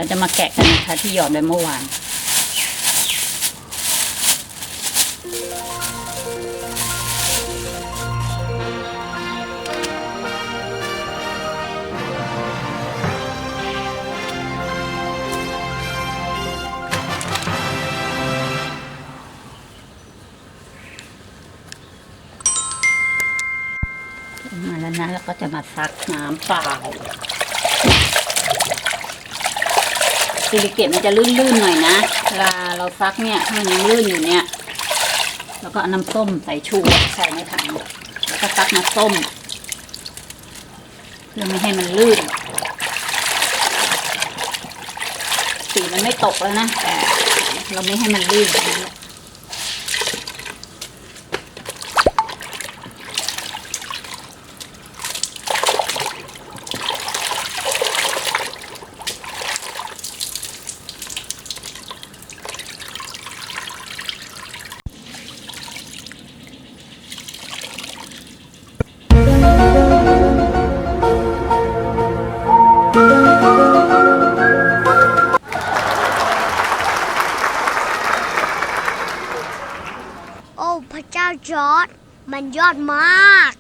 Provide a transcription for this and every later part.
เราจะมาแกะกันนะคะที่หยอดไปเมื่อวานมาแล้วนะแล้วก็จะมาซักน้ำเปล่าซิลิเกตมันจะลื่นๆหน่อยนะเวลาเราซักเนี่ยถ้ามันยังลื่นอยู่เนี่ยแล้วก็เอาน้ำส้มใส่ชูใส่ในถังแล้วก็ซักน้ำส้มเพื่อไม่ให้มันลื่นสีมันไม่ตกแล้วนะแต่เราไม่ให้มันลื่นโอ้พระเจ้าจอร์จมันยอดมาก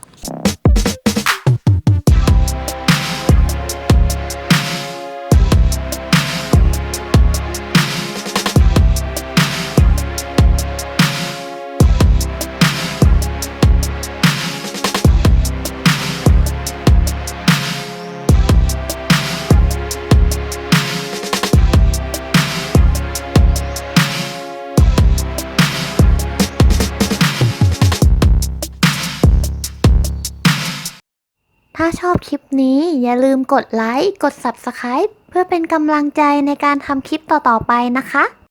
ถ้าชอบคลิปนี้อย่าลืมกดไลค์ กด Subscribe เพื่อเป็นกำลังใจในการทำคลิปต่อๆไปนะคะ